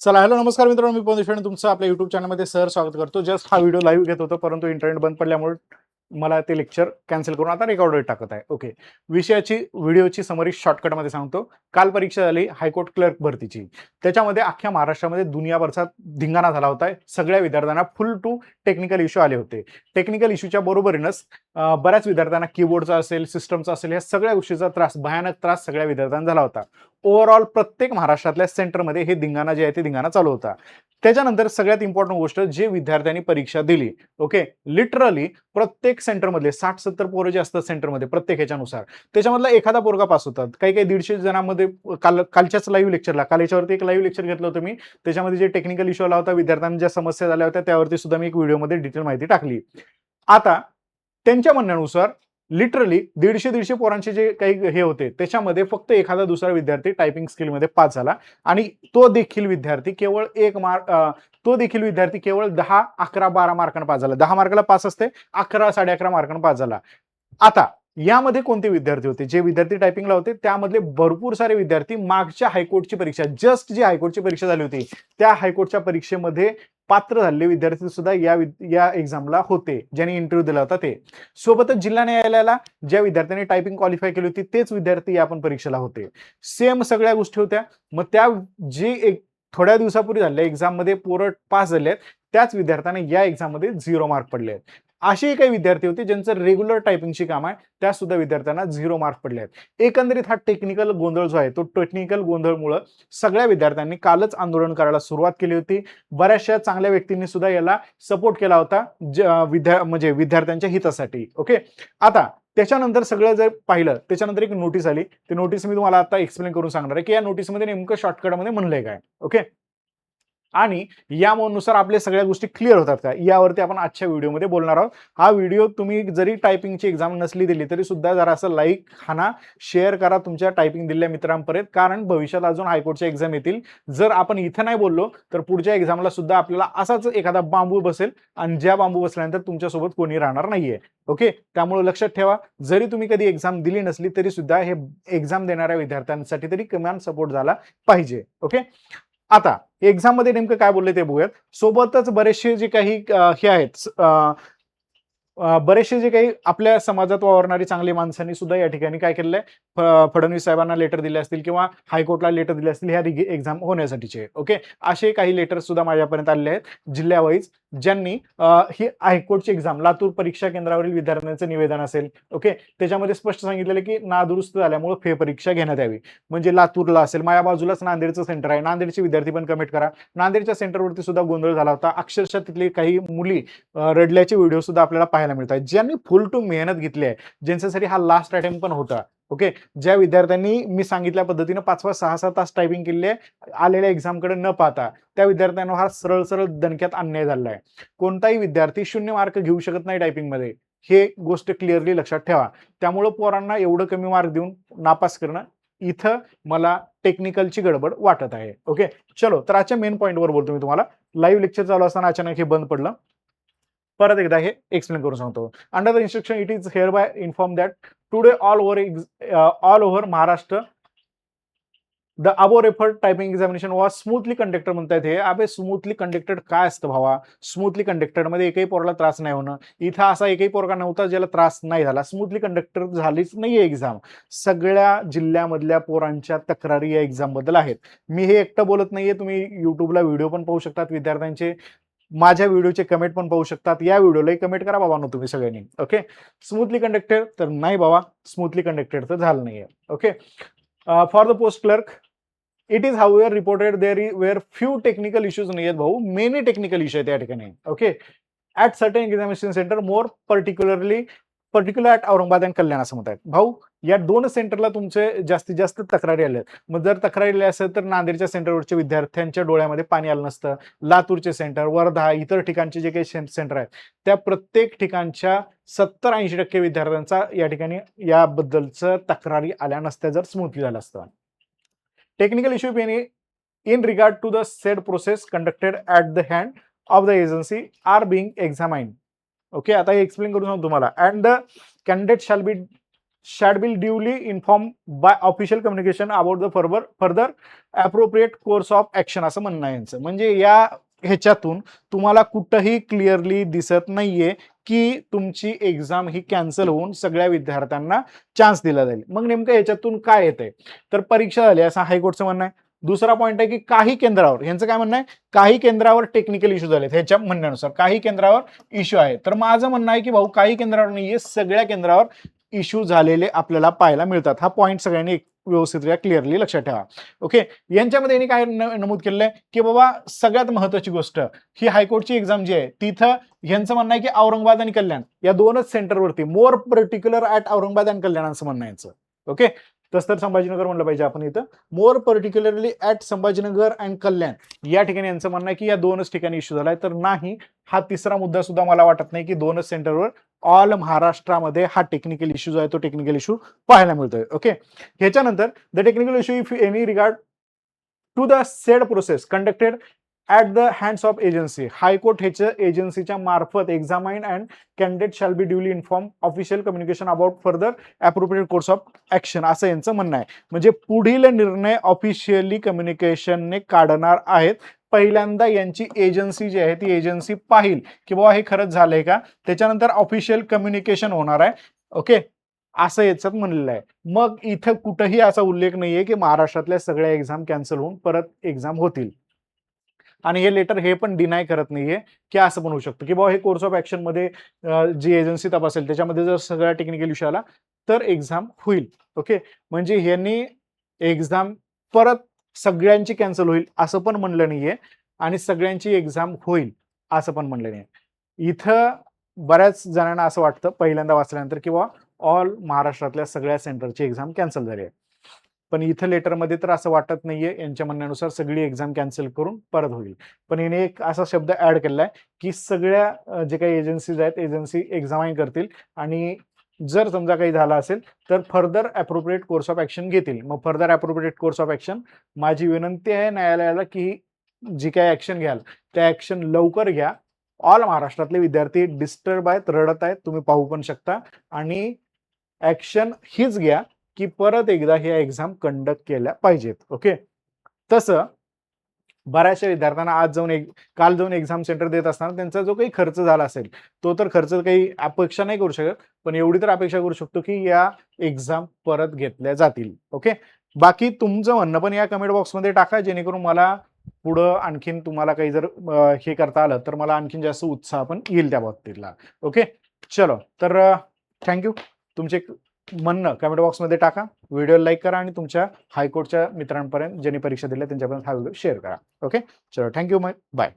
चला हॅलो नमस्कार मित्रांनो, मी पवन देशपांडे तुमचं आपल्या युट्यूब चॅनलमध्ये स्वागत करतो. जस्ट हा व्हिडिओ लाईव्ह घेत होतो, परंतु इंटरनेट बंद पडल्यामुळे मला ते लेक्चर कॅन्सल करून आता रेकॉर्डेड टाकत आहे. ओके, विषयाची व्हिडिओची समरी शॉर्टकटमध्ये सांगतो. काल परीक्षा झाली हायकोर्ट क्लर्क भरतीची. त्याच्यामध्ये अख्ख्या महाराष्ट्रामध्ये दुनियाभरचा धिंगाणा झाला होता. सगळ्या विद्यार्थ्यांना फुल टू टेक्निकल इश्यू आले होते. टेक्निकल इश्यूच्या बरोबरीनच बऱ्याच विद्यार्थ्यांना कीबोर्डचा असेल, सिस्टमचा असेल, या सगळ्या गोष्टीचा त्रास, भयानक त्रास सगळ्या विद्यार्थ्यांना झाला होता. ओव्हरऑल प्रत्येक महाराष्ट्रातल्या सेंटरमध्ये हे धिंगाणा जे आहे ते धिंगाणा चालू होता. त्याच्यानंतर सगळ्यात इम्पॉर्टंट गोष्ट, जे विद्यार्थ्यांनी परीक्षा दिली, ओके, लिटरली प्रत्येक सेंटरमधले 60-70 पोरं जे असतात सेंटरमध्ये प्रत्येक ह्याच्यानुसार, त्याच्यामधला एखादा पोरगा पास होतात. काही काही 150 जणांमध्ये कालच्याच लाईव्ह लेक्चरला, काल याच्यावरती एक लाईव्ह लेक्चर घेतलं होतं मी. त्याच्यामध्ये जे टेक्निकल इश्यू आला होता, विद्यार्थ्यांना ज्या समस्या झाल्या होत्या, त्यावरती सुद्धा मी एक व्हिडिओमध्ये डिटेल माहिती टाकली. आता त्यांच्या म्हणण्यानुसार लिटरली 150 पोरांचे जे काही हे होते, त्याच्यामध्ये फक्त एखादा दुसरा विद्यार्थी टायपिंग स्किलमध्ये पास झाला आणि तो देखील विद्यार्थी केवळ 10, 11, 12 मार्कांना पास झाला. 10 मार्काला पास असते, 11, 11.5 मार्कांना पास झाला. आता यामध्ये कोणते विद्यार्थी होते? जे विद्यार्थी टायपिंगला होते त्यामधले भरपूर सारे विद्यार्थी मागच्या हायकोर्टची परीक्षा, जस्ट जी हायकोर्टची परीक्षा झाली होती, त्या हायकोर्टच्या परीक्षेमध्ये पात्र झालेले विद्यार्थी सुद्धा या एक्झामला होते, ज्यांनी इंटरव्ह्यू दिला होता ते. सोबतच जिल्हा न्यायालयाला ज्या विद्यार्थ्यांनी टायपिंग क्वालिफाय केली होती, तेच विद्यार्थी या पण परीक्षेला होते. सेम सगळ्या गोष्टी होत्या. मग त्या जे एक थोड्या दिवसापूर्वी झालेल्या एक्झाममध्ये पोरं पास झाले आहेत, त्याच विद्यार्थ्यांना या एक्झाममध्ये 0 मार्क पडले आहेत. असेही काही विद्यार्थी होते ज्यांचं रेग्युलर टायपिंगची काम आहे, त्या सुद्धा विद्यार्थ्यांना 0 मार्क पडले आहेत. एकंदरीत हा टेक्निकल गोंधळ जो आहे, तो टेक्निकल गोंधळमुळे सगळ्या विद्यार्थ्यांनी कालच आंदोलन करायला सुरुवात केली होती. बऱ्याचशा चांगल्या व्यक्तींनी सुद्धा याला सपोर्ट केला होता, म्हणजे विद्यार्थ्यांच्या हितासाठी. ओके, आता त्याच्यानंतर सगळं जर पाहिलं, त्याच्यानंतर एक नोटीस आली. ती नोटीस मी तुम्हाला आता एक्सप्लेन करून सांगणार आहे की या नोटीसमध्ये नेमकं शॉर्टकटमध्ये म्हणलंय काय. ओके, आणि यानुसार आपल्या सगळ्या गोष्टी क्लिअर होतात का, यावरती आपण आजच्या व्हिडिओमध्ये बोलणार आहोत. हा व्हिडिओ तुम्ही जरी टायपिंगची एक्झाम नसली दिली तरी सुद्धा जरा असं लाईक हाना, शेअर करा तुमच्या टायपिंग दिलेल्या मित्रांपर्यंत, कारण भविष्यात अजून हायकोर्टच्या एक्झाम येतील. जर आपण इथं नाही बोललो तर पुढच्या एक्झामला सुद्धा आपल्याला असाच एखादा बांबू बसेल, आणि ज्या बांबू बसल्यानंतर तुमच्यासोबत कोणी राहणार नाहीये. ओके, त्यामुळे लक्षात ठेवा, जरी तुम्ही कधी एक्झाम दिली नसली तरी सुद्धा हे एक्झाम देणाऱ्या विद्यार्थ्यांसाठी तरी किमान सपोर्ट झाला पाहिजे. ओके, आता एक्झाम मध्ये नेमकं काय बोलले ते बघूयात. सोबतच बरेचसे जे काही हे आहेत, बरेचसे जे काही आपल्या समाजात वावरणारी चांगली माणसांनी सुद्धा या ठिकाणी काय केलेलं आहे, फडणवीस साहेबांना लेटर दिले असतील किंवा हायकोर्टला लेटर दिले असतील ह्या एक्झाम होण्यासाठीचे. ओके, असे काही लेटर सुद्धा माझ्यापर्यंत आलेले आहेत जिल्ह्यावाईज, ज्यांनी ही हायकोर्टची एक्झाम, लातूर परीक्षा केंद्रावरील विद्यार्थ्यांचं निवेदन असेल. ओके, त्याच्यामध्ये स्पष्ट सांगितलेलं की नादुरुस्त झाल्यामुळे फेरपरीक्षा घेण्यात यावी. म्हणजे लातूरला असेल, माझ्या बाजूलाच नांदेडचं सेंटर आहे, नांदेडचे विद्यार्थी पण कमेंट करा. नांदेडच्या सेंटरवरती सुद्धा गोंधळ झाला होता. अक्षरशः तिथली काही मुली रडल्याचे व्हिडिओ सुद्धा आपल्याला पाहायला मिळतात, ज्यांनी फुल टू मेहनत घेतली आहे, ज्यांच्यासाठी हा लास्ट अटेम्प्ट पण होता. ओके, ज्या विद्यार्थ्यांनी मी सांगितल्या पद्धतीने 5-5, 6-6 तास टायपिंग केली आहे, आलेल्या एक्झामकडे न पाहता, त्या विद्यार्थ्यांना हा सरळ सरळ दणक्यात अन्याय झालेला आहे. कोणताही विद्यार्थी 0 मार्क घेऊ शकत नाही टायपिंगमध्ये, हे गोष्ट क्लिअरली लक्षात ठेवा. त्यामुळे पोरांना एवढं कमी मार्क देऊन नापास करणं, इथं मला टेक्निकलची गडबड वाटत आहे. ओके, चलो तर आजच्या मेन पॉईंटवर बोलतो मी तुम्हाला. लाईव्ह लेक्चर चालू असताना अचानक हे बंद पडलं. परत एकदा हे एक्सप्लेन करून सांगतो. Under the instruction it is here by inform that today all over Maharashtra the above referred typing examination was smoothly conducted. म्हणतात हे अबे स्मूथली कंडक्टेड काय असतं भावा? स्मूथली कंडक्टेड मध्ये एकही पोराला त्रास नाही होणं. इथं असा एकही पोरगा नव्हता ज्याला त्रास नाही झाला. स्मूथली कंडक्टेड झालीच नाहीये एक्झाम. सगळ्या जिल्ह्यामधल्या पोरांच्या तक्रारी या एक्झाम बद्दल आहेत. मी हे एकटं बोलत नाहीये, तुम्ही युट्यूबला व्हिडिओ पण पाहू शकतात विद्यार्थ्यांचे, माझ्या व्हिडिओचे कमेंट पण पाहू शकतात. या व्हिडिओलाही कमेंट करा बाबांनो तुम्ही सगळ्यांनी. ओके, स्मूथली कंडक्टेड तर नाही बाबा, स्मूथली कंडक्टेड तर झालं नाहीये. Okay, for the post clerk it is however reported there were few technical issues नाही आहेत भाऊ, मेनी टेक्निकल इश्यू आहेत या ठिकाणी. Okay, at certain examination centre more particular at Aurangabad and Kalyan असं म्हणतात. भाऊ, या 2 सेंटरला तुमचे जास्तीत जास्त तक्रारी आल्या आहेत. मग जर तक्रारी आल्या असेल तर नांदेडच्या सेंटरवरच्या विद्यार्थ्यांच्या डोळ्यामध्ये पाणी आलं नसतं. लातूरचे सेंटर, वर्धा, इतर ठिकाणचे जे काही सेंटर आहेत, त्या प्रत्येक ठिकाणच्या 70-80% विद्यार्थ्यांचा या ठिकाणी याबद्दलचं तक्रारी आल्या नसत्या जर स्मूथली झालं असतं. Technical issue in regard to the said process conducted at the hand of the agency are being examined. Okay, आता हे एक्सप्लेन करून सांगतो तुम्हाला. And the candidate shall be shall be duly inform by official communication about the further appropriate course of action असं म्हणणं आहे यांचं. म्हणजे या ह्याच्यातून तुम्हाला कुठंही क्लिअरली दिसत नाहीये की तुमची एक्झाम ही कॅन्सल होऊन सगळ्या विद्यार्थ्यांना चान्स दिला जाईल. मग नेमकं याच्यातून काय येतंय, तर परीक्षा झाली असं हायकोर्टचं म्हणणं आहे. दुसरा पॉईंट आहे की काही केंद्रावर, यांचं काय म्हणणं आहे, काही केंद्रावर टेक्निकल इश्यू झालेत. ह्याच्या म्हणण्यानुसार काही केंद्रावर इश्यू आहे. तर माझं म्हणणं आहे की भाऊ काही केंद्रावर नाहीये, सगळ्या केंद्रावर इश्यू झालेले आपल्याला पाहायला मिळतात. हा पॉईंट सगळ्यांनी व्यवस्थितरित्या क्लिअरली लक्षात ठेवा. ओके, यांच्यामध्ये यांनी काय नमूद केलेलं आहे की बाबा सगळ्यात महत्वाची गोष्ट ही हायकोर्टची एक्झाम जी आहे तिथं यांचं म्हणणं आहे की औरंगाबाद आणि कल्याण या दोनच सेंटरवरती, मोर पर्टिक्युलर ऍट औरंगाबाद आणि कल्याण असं म्हणणं आहे यांचं. ओके, तसं तर संभाजीनगर म्हणलं पाहिजे आपण इथं, मोर पर्टिक्युलरली ऍट संभाजीनगर अँड कल्याण या ठिकाणी यांचं म्हणणं आहे की या दोनच ठिकाणी इश्यू झालाय. तर नाही, हा तिसरा मुद्दा सुद्धा मला वाटत नाही की दोनच सेंटरवर ऑल महाराष्ट्रामध्ये हा टेक्निकल इश्यू जो आहे तो टेक्निकल इश्यू पाहायला मिळतोय. ओके, ह्याच्यानंतर the technical issue if any regard to the said process conducted at the hands of agency, high court ह्याच्या एजन्सीच्या मार्फत examine and candidate shall be duly inform official communication about further appropriate course of action असं यांचं म्हणणं आहे. म्हणजे पुढील निर्णय ऑफिशियली कम्युनिकेशनने काढणार आहेत. पहिल्यांदा यांची एजन्सी जी आहे ती एजन्सी पाहिल की बाबा हे खरंच झालंय का, त्याच्यानंतर ऑफिशियल कम्युनिकेशन होणार आहे. ओके, असं याच्यात म्हणलेलं आहे. मग इथं कुठंही असा उल्लेख नाहीये की महाराष्ट्रातल्या सगळ्या एक्झाम कॅन्सल होऊन परत एक्झाम होतील. आणि हे लेटर हे पण डिनाय करत नाहीये की असं पण होऊ शकतं की बाबा हे कोर्स ऑफ ऍक्शन मध्ये जी एजन्सी तपासेल त्याच्यामध्ये जर सगळा टेक्निकल इश्यू आला तर एक्झाम होईल. ओके, म्हणजे ह्यांनी एक्झाम परत सगळ्यांची कॅन्सल होईल असं पण म्हणलं नाहीये आणि सगळ्यांची एक्झाम होईल असं पण म्हणलं नाही. इथं बऱ्याच जणांना असं वाटतं पहिल्यांदा वाचल्यानंतर की बाबा ऑल महाराष्ट्रातल्या सगळ्या सेंटरची एक्झाम कॅन्सल झाली आहे. पण इथं लेटरमध्ये तर असं वाटत नाहीये. यांच्या म्हणण्यानुसार सगळी एक्झाम कॅन्सल करून परत होईल. पण याने एक असा शब्द ऍड केलाय की सगळ्या जे काही एजन्सीज आहेत एजन्सी एक्झामाइन करतील आणि जर समजा काही झालं असेल तर further appropriate course of action घेतील. मग further appropriate course of action, माझी विनंती आहे न्यायालयाला की जी काही ऍक्शन घ्याल त्या ऍक्शन लवकर घ्या. ऑल महाराष्ट्रातले विद्यार्थी डिस्टर्ब आहेत, रडत आहेत, तुम्ही पाहू पण शकता. आणि ऍक्शन हीच घ्या की परत एकदा ह्या एक्झाम कंडक्ट केल्या पाहिजेत. ओके, तसं बऱ्याचशा विद्यार्थ्यांना काल जाऊन एक्झाम सेंटर देत असताना त्यांचा जो काही खर्च झाला असेल तो तर खर्च काही अपेक्षा नाही करू शकत, पण एवढी तर अपेक्षा करू शकतो की या एक्झाम परत घेतल्या जातील. ओके, बाकी तुमचं म्हणणं पण या कमेंट बॉक्समध्ये टाका जेणेकरून मला पुढं आणखीन तुम्हाला काही जर हे करता आलं तर मला आणखीन जास्त उत्साह पण येईल त्या बाबतीतला. ओके, चलो तर थँक्यू. तुमचे म्हणणं कमेंट बॉक्समध्ये टाका, व्हिडिओ लाईक करा आणि तुमच्या हायकोर्टच्या मित्रांपर्यंत ज्यांनी परीक्षा दिल्या त्यांच्यापर्यंत हा व्हिडिओ शेअर करा. ओके, चलो थँक्यू, बाय.